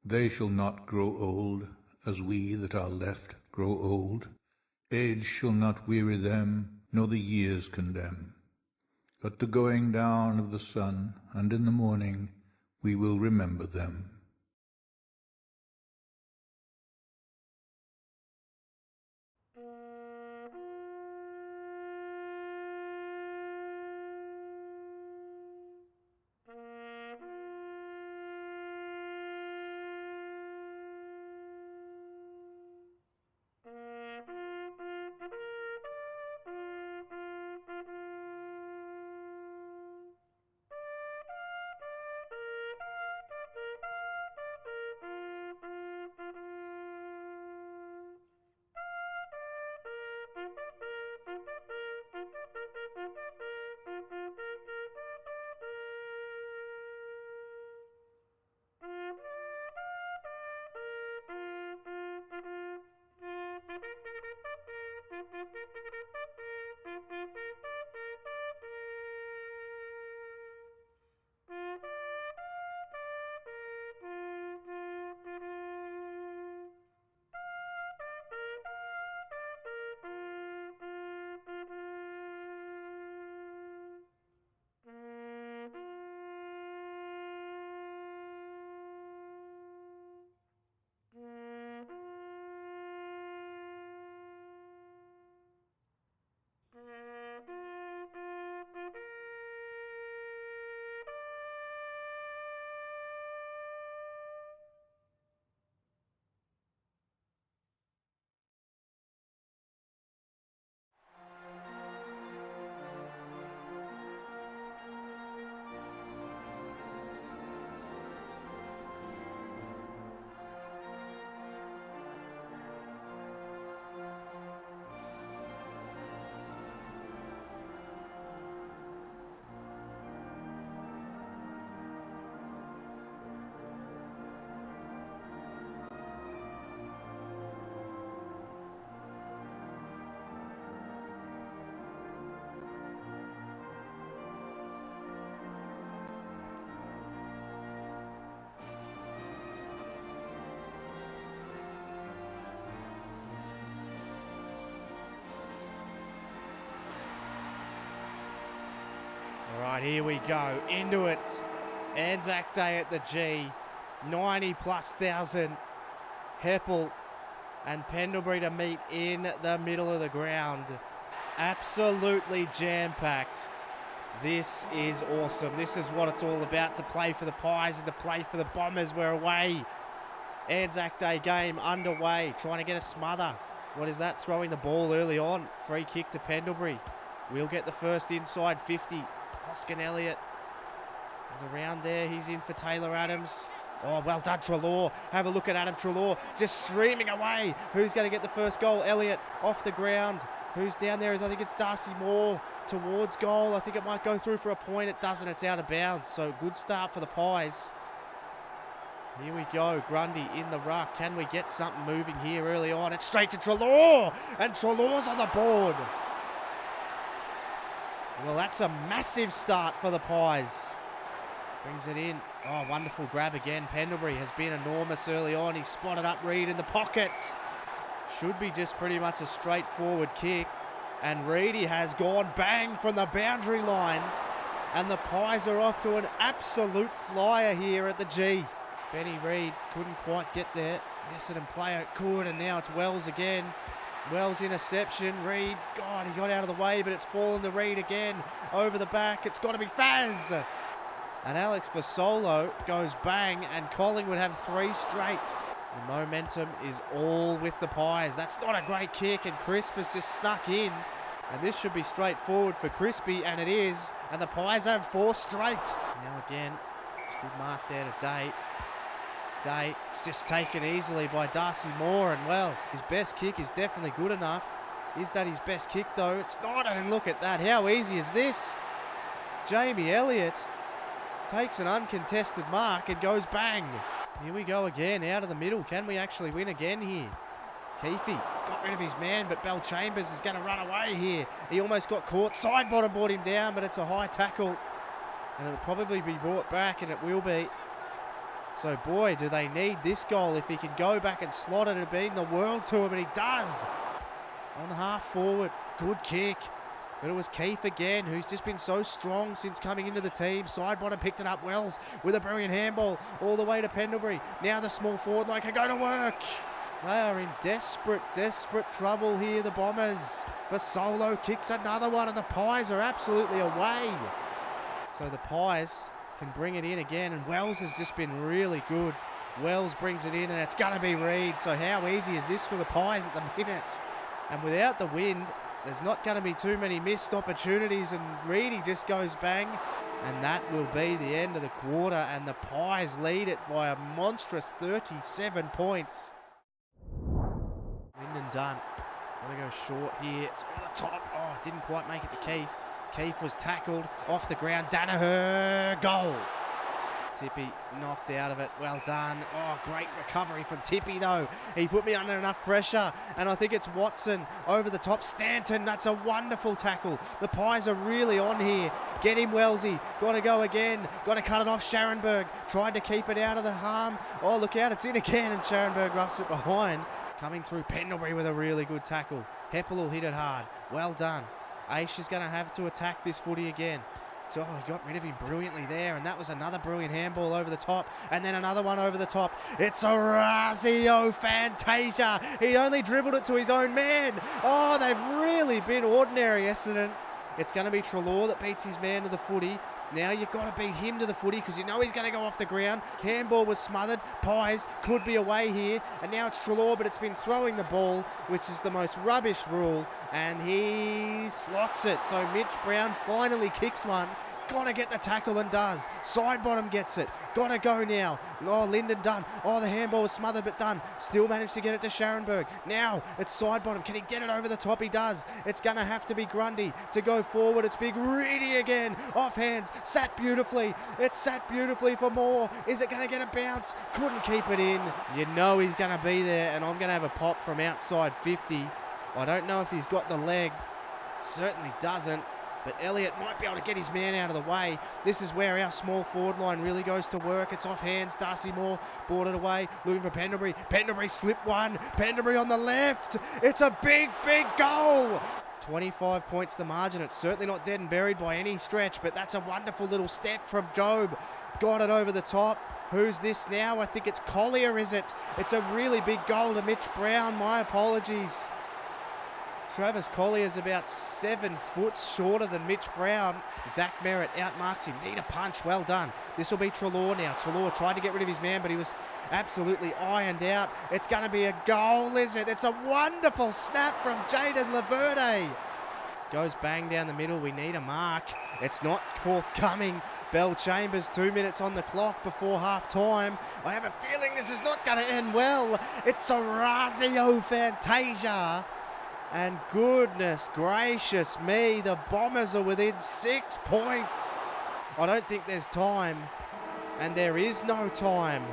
They shall not grow old, as we that are left grow old. Age shall not weary them, nor the years condemn. At the going down of the sun, and in the morning, we will remember them. All right, here we go, into it. Anzac Day at the G, 90,000+. Heppel and Pendlebury to meet in the middle of the ground. Absolutely jam-packed. This is awesome. This is what it's all about, to play for the Pies and to play for the Bombers. We're away. Anzac Day game underway, trying to get a smother. What is that? Throwing the ball early on. Free kick to Pendlebury. We'll get the first inside 50. Hoskin Elliott is around there. He's in for Taylor Adams. Oh, well done, Treloar. Have a look at Adam Treloar just streaming away. Who's going to get the first goal? Elliott off the ground. Who's down there? I think it's Darcy Moore towards goal. I think it might go through for a point. It doesn't. It's out of bounds. So good start for the Pies. Here we go. Grundy in the ruck. Can we get something moving here early on? It's straight to Treloar. And Treloar's on the board. Well, that's a massive start for the Pies. Brings it in. Oh, wonderful grab again. Pendlebury has been enormous early on. He spotted up Reid in the pocket. Should be just pretty much a straightforward kick. And Reedy has gone bang from the boundary line. And the Pies are off to an absolute flyer here at the G. Benny Reid couldn't quite get there. Essendon player could, and now it's Wells again. Wells interception. Reid, God, he got out of the way, but it's fallen to Reid again. Over the back, it's got to be Faz. And Alex Fasolo goes bang, and Collingwood have 3 straight. The momentum is all with the Pies. That's not a great kick, and Crisp has just snuck in. And this should be straightforward for Crispy, and it is. And the Pies have 4 straight. Now again, it's a good mark there to Day. Day, it's just taken easily by Darcy Moore, and well, his best kick is definitely good enough. Is that his best kick though? It's not, and look at that. How easy is this? Jamie Elliott takes an uncontested mark and goes bang. Here we go again, out of the middle. Can we actually win again here? Keefe got rid of his man, but Bell Chambers is going to run away here. He almost got caught. Side bottom brought him down, but it's a high tackle. And it'll probably be brought back, and it will be. So boy, do they need this goal. If he can go back and slot it, it'd mean the world to him, and he does. On half forward, good kick. But it was Keefe again, who's just been so strong since coming into the team. Side bottom picked it up. Wells with a brilliant handball all the way to Pendlebury. Now the small forward line can go to work. They are in desperate trouble here, the Bombers. Fasolo kicks another one, and the Pies are absolutely away. So the Pies can bring it in again, and Wells has just been really good. Wells brings it in, and it's going to be Reed. So how easy is this for the Pies at the minute? And without the wind, there's not going to be too many missed opportunities, and Reedy just goes bang. And that will be the end of the quarter, and the Pies lead it by a monstrous 37 points. Lyndon Dunn, got to go short here. It's on the top. Oh, didn't quite make it to Keefe. Keefe was tackled off the ground. Danaher, goal. Tippy knocked out of it. Well done. Oh, great recovery from Tippy, though. He put me under enough pressure, and I think it's Watson over the top. Stanton, that's a wonderful tackle. The Pies are really on here. Get him, Wellesley. Got to go again. Got to cut it off. Scharenberg tried to keep it out of the harm. Oh, look out. It's in again, and Scharenberg roughs it behind. Coming through Pendlebury with a really good tackle. Heppel will hit it hard. Well done. Aish is going to have to attack this footy again. So he got rid of him brilliantly there, and that was another brilliant handball over the top, and then another one over the top. It's Orazio Fantasia. He only dribbled it to his own man. Oh, they've really been ordinary, Essendon. It's going to be Treloar that beats his man to the footy. Now you've got to beat him to the footy because you know he's going to go off the ground. Handball was smothered. Pies could be away here. And now it's Treloar, but it's been throwing the ball, which is the most rubbish rule. And he slots it. So Mitch Brown finally kicks one. Got to get the tackle and does. Side bottom gets it. Got to go now. Oh, Lyndon Dunn. Oh, the handball was smothered, but Dunn still managed to get it to Scharenberg. Now it's side bottom. Can he get it over the top? He does. It's going to have to be Grundy to go forward. It's Big Reedy again. Off hands. Sat beautifully. It's sat beautifully for more. Is it going to get a bounce? Couldn't keep it in. You know he's going to be there, and I'm going to have a pop from outside 50. I don't know if he's got the leg. Certainly doesn't. But Elliott might be able to get his man out of the way. This is where our small forward line really goes to work. It's off hands. Darcy Moore brought it away. Looking for Pendlebury. Pendlebury slipped one. Pendlebury on the left. It's a big goal. 25 points the margin. It's certainly not dead and buried by any stretch, but that's a wonderful little step from Job. Got it over the top. Who's this now? I think it's Collier, is it? It's a really big goal to Mitch Brown. My apologies. Travis Collier's about 7 foot shorter than Mitch Brown. Zach Merritt outmarks him. Need a punch. Well done. This will be Treloar now. Treloar tried to get rid of his man, but he was absolutely ironed out. It's going to be a goal, is it? It's a wonderful snap from Jaden Laverde. Goes bang down the middle. We need a mark. It's not forthcoming. Bell Chambers, 2 minutes on the clock before half time. I have a feeling this is not going to end well. It's Orazio Fantasia. And goodness gracious me, the Bombers are within 6 points. I don't think there's time, and there is no time.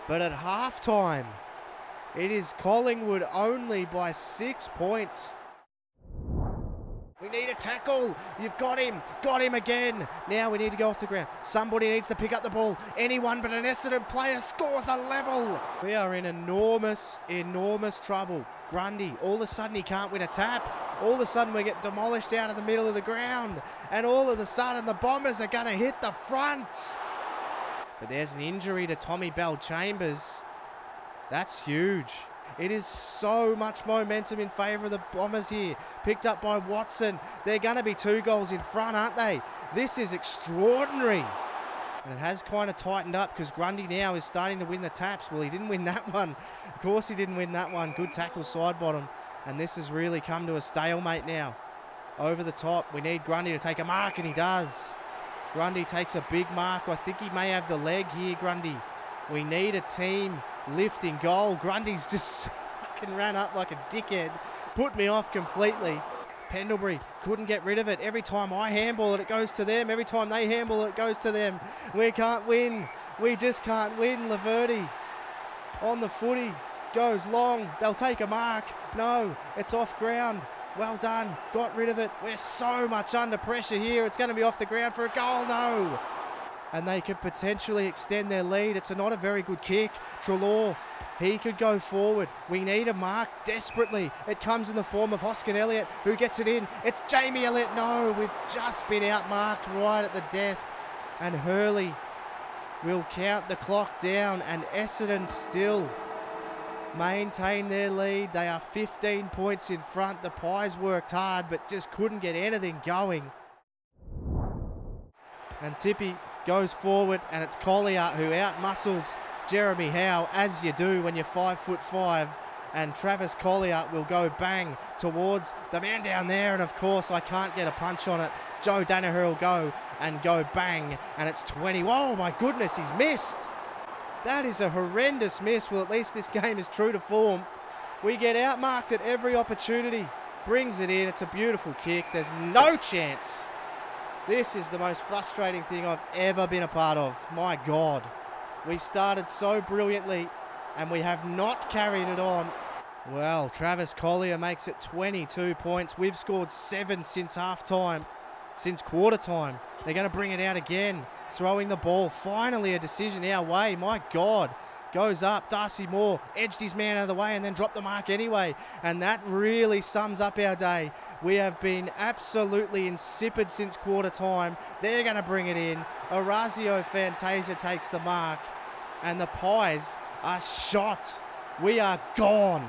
But at halftime, it is Collingwood only by 6 points. We need a tackle. You've got him again. Now we need to go off the ground. Somebody needs to pick up the ball. Anyone but an Essendon player scores a level. We are in enormous trouble. Grundy, all of a sudden he can't win a tap. All of a sudden we get demolished out of the middle of the ground. And all of a sudden the Bombers are going to hit the front. But there's an injury to Tommy Bell Chambers. That's huge. It is so much momentum in favour of the Bombers here. Picked up by Watson. They're going to be 2 goals in front, aren't they? This is extraordinary. And it has kind of tightened up because Grundy now is starting to win the taps. Well, he didn't win that one. Of course he didn't win that one. Good tackle side bottom. And this has really come to a stalemate now. Over the top. We need Grundy to take a mark, and he does. Grundy takes a big mark. I think he may have the leg here, Grundy. We need a team lifting goal. Grundy's just fucking ran up like a dickhead. Put me off completely. Pendlebury couldn't get rid of it. Every time I handball it, it goes to them. Every time they handball it, it goes to them. We can't win. We just can't win. Laverde on the footy. Goes long. They'll take a mark. No, it's off ground. Well done. Got rid of it. We're so much under pressure here. It's going to be off the ground for a goal. No. and they could potentially extend their lead. It's not a very good kick. Treloar, he could go forward. We need a mark desperately. It comes in the form of Hoskin Elliott, who gets it in. It's Jamie Elliott. No, we've just been outmarked right at the death. And Hurley will count the clock down, and Essendon still maintain their lead. They are 15 points in front. The Pies worked hard, but just couldn't get anything going. And Tippy goes forward, and it's Collier who out-muscles Jeremy Howe, as you do when you're 5'5", and Travis Collier will go bang towards the man down there, and of course I can't get a punch on it. Joe Danaher will go bang, and it's 20. Whoa, my goodness, he's missed. That is a horrendous miss. Well, at least this game is true to form. We get outmarked at every opportunity. Brings it in. It's a beautiful kick. There's no chance. This is the most frustrating thing I've ever been a part of. My God. We started so brilliantly, and we have not carried it on. Well, Travis Collier makes it 22 points. We've scored 7 since half-time, since quarter time. They're going to bring it out again. Throwing the ball. Finally a decision our way. My God. Goes up. Darcy Moore edged his man out of the way and then dropped the mark anyway. And that really sums up our day. We have been absolutely insipid since quarter time. They're going to bring it in. Orazio Fantasia takes the mark. And the Pies are shot. We are gone.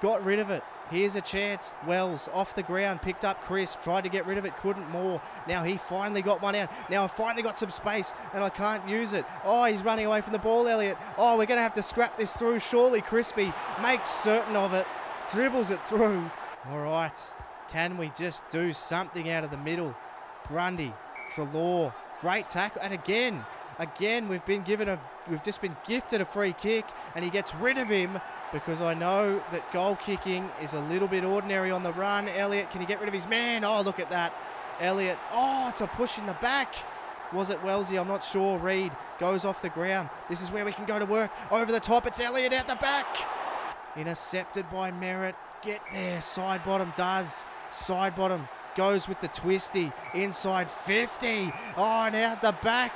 Got rid of it. Here's a chance. Wells off the ground, picked up Crisp, tried to get rid of it, couldn't more. Now he finally got one out. Now I finally got some space and I can't use it. Oh, he's running away from the ball, Elliott. Oh, we're going to have to scrap this through. Surely Crispy makes certain of it, dribbles it through. All right, can we just do something out of the middle? Grundy, Treloar, great tackle. And again, we've just been gifted a free kick, and he gets rid of him because I know that goal kicking is a little bit ordinary on the run. Elliott, can he get rid of his man? Oh, look at that. Elliott, oh, it's a push in the back. Was it Wellesley? I'm not sure. Reed goes off the ground. This is where we can go to work. Over the top, it's Elliott out the back. Intercepted by Merritt. Get there. Side bottom does. Side bottom goes with the twisty. Inside 50. Oh, and out the back.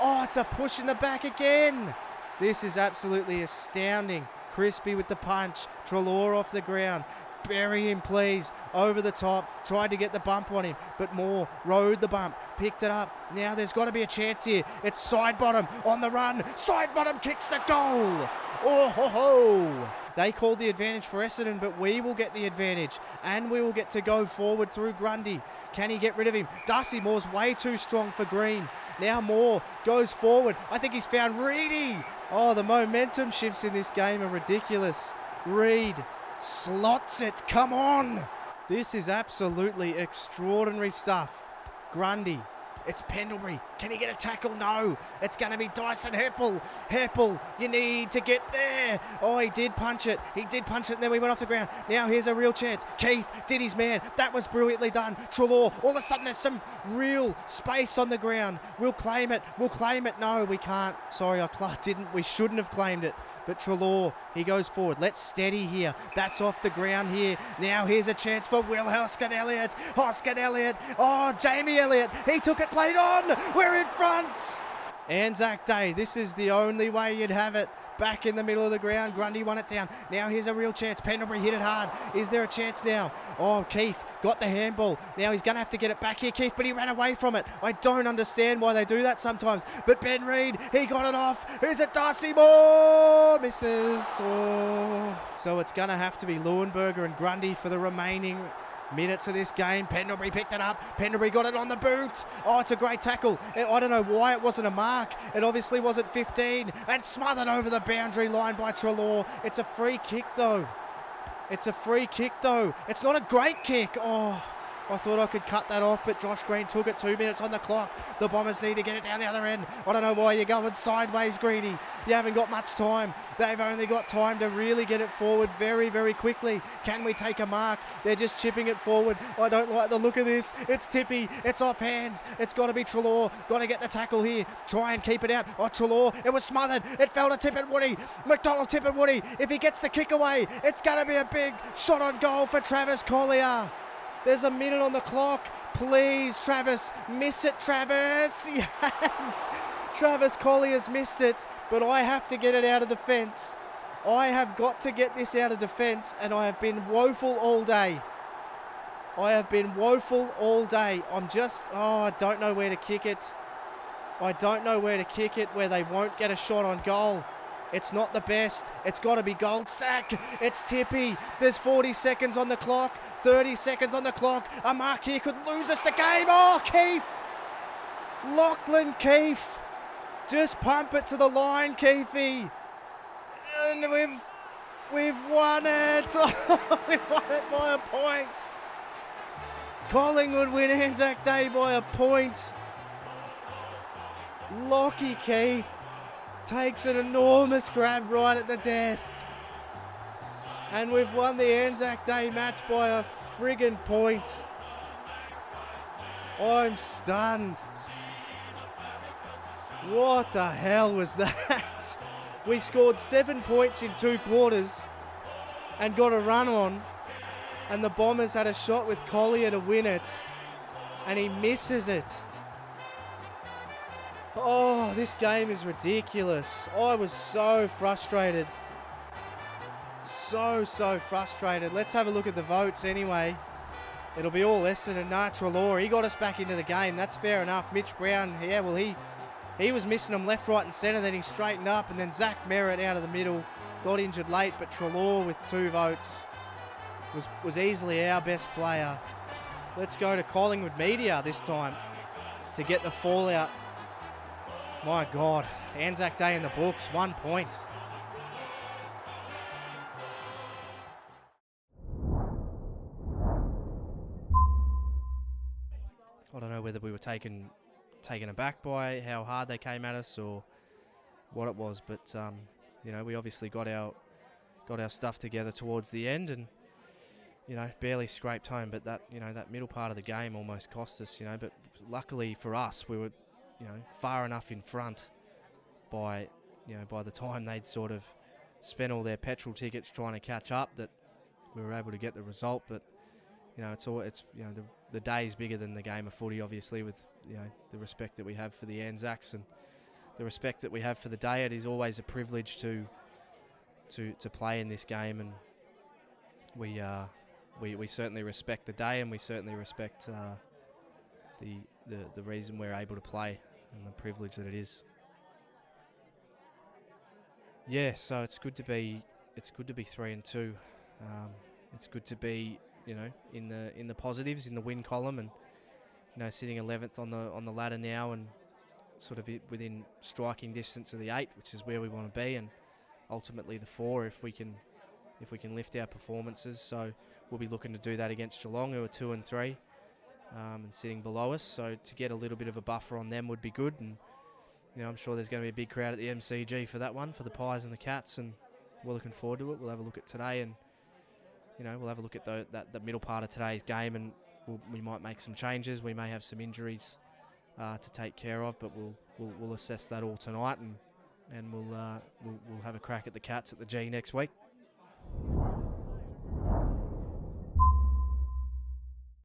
Oh, it's a push in the back again. This is absolutely astounding. Crispy with the punch. Treloar off the ground. Bury him, please. Over the top. Tried to get the bump on him, but Moore rode the bump. Picked it up. Now there's got to be a chance here. It's side bottom on the run. Side bottom kicks the goal. Oh, ho, ho. They called the advantage for Essendon, but we will get the advantage, and we will get to go forward through Grundy. Can he get rid of him? Darcy Moore's way too strong for Green. Now Moore goes forward. I think he's found Reedy. Oh, the momentum shifts in this game are ridiculous. Reed slots it. Come on. This is absolutely extraordinary stuff. Grundy. It's Pendlebury. Can he get a tackle? No. It's going to be Dyson Heppel. Heppel, you need to get there. Oh, he did punch it. He did punch it, and then we went off the ground. Now here's a real chance. Keefe did his man. That was brilliantly done. Treloar, all of a sudden there's some real space on the ground. We'll claim it. We'll claim it. No, we can't. Sorry, I didn't. We shouldn't have claimed it. But Treloar, he goes forward. Let's steady here. That's off the ground here. Now here's a chance for Will Hoskin Elliott. Hoskin Elliott. Oh, Jamie Elliott. He took it, played on. We're in front. Anzac Day. This is the only way you'd have it. Back in the middle of the ground. Grundy won it down. Now here's a real chance. Pendlebury hit it hard. Is there a chance now? Oh, Keefe got the handball. Now he's going to have to get it back here, Keefe, but he ran away from it. I don't understand why they do that sometimes. But Ben Reed, he got it off. Is it Darcy Moore? Misses. Oh. So it's going to have to be Leuenberger and Grundy for the remaining minutes of this game. Pendlebury picked it up. Pendlebury got it on the boot. Oh, it's a great tackle. I don't know why it wasn't a mark. It obviously wasn't 15. And smothered over the boundary line by Treloar. It's a free kick, though. It's a free kick, though. It's not a great kick. Oh, I thought I could cut that off, but Josh Green took it. 2 minutes on the clock. The Bombers need to get it down the other end. I don't know why you're going sideways, Greeny. You haven't got much time. They've only got time to really get it forward very, very quickly. Can we take a mark? They're just chipping it forward. I don't like the look of this. It's Tippy. It's off hands. It's got to be Treloar. Got to get the tackle here. Try and keep it out. Oh, Treloar. It was smothered. It fell to Tipperwoody. McDonald Tipperwoody. If he gets the kick away, it's going to be a big shot on goal for Travis Collier. There's a minute on the clock. Please, Travis, miss it, Travis. Yes. Travis Collier's missed it, but I have to get it out of defence. I have got to get this out of defence, and I have been woeful all day. I have been woeful all day. I don't know where to kick it. I don't know where to kick it where they won't get a shot on goal. It's not the best. It's got to be goal. Sack. It's Tippy. There's 40 seconds on the clock. 30 seconds on the clock. A mark here could lose us the game. Oh, Keefe. Lachlan Keefe. Just pump it to the line, Keefe. And we've won it. We've won it by a point. Collingwood win Anzac Day by a point. Lockie Keefe takes an enormous grab right at the death. And we've won the Anzac Day match by a friggin' point. I'm stunned. What the hell was that? We scored 7 points in 2 quarters and got a run on. And the Bombers had a shot with Collier to win it. And he misses it. Oh, this game is ridiculous. I was so frustrated. So frustrated. Let's have a look at the votes anyway. It'll be all Essendon. Trelaw, he got us back into the game. That's fair enough. Mitch Brown, yeah, well, he was missing them left, right and centre. Then he straightened up. And then Zach Merritt out of the middle. Got injured late, but Trelaw with 2 votes was easily our best player. Let's go to Collingwood Media this time to get the fallout. My God, Anzac Day in the books, 1 point. I don't know whether we were taken aback by how hard they came at us or what it was, but we obviously got our stuff together towards the end and barely scraped home. But that middle part of the game almost cost us. But luckily for us, we were far enough in front by the time they'd sort of spent all their petrol tickets trying to catch up that we were able to get the result. But the day's bigger than the game of footy, obviously, with the respect that we have for the Anzacs and the respect that we have for the day. It is always a privilege to play in this game, and we certainly respect the day, and we certainly respect the reason we're able to play and the privilege that it is. Yeah, so it's good to be 3-2. It's good to be in the positives in the win column, and sitting 11th on the ladder now, and sort of within striking distance of the 8, which is where we want to be, and ultimately the 4 if we can lift our performances. So we'll be looking to do that against Geelong, who are 2 and 3. And sitting below us, so to get a little bit of a buffer on them would be good. And I'm sure there's going to be a big crowd at the MCG for that one, for the Pies and the Cats, and we're looking forward to it. We'll have a look at today, and we'll have a look at the middle part of today's game, and we might make some changes. We may have some injuries to take care of, but we'll assess that all tonight, and we'll have a crack at the Cats at the G next week.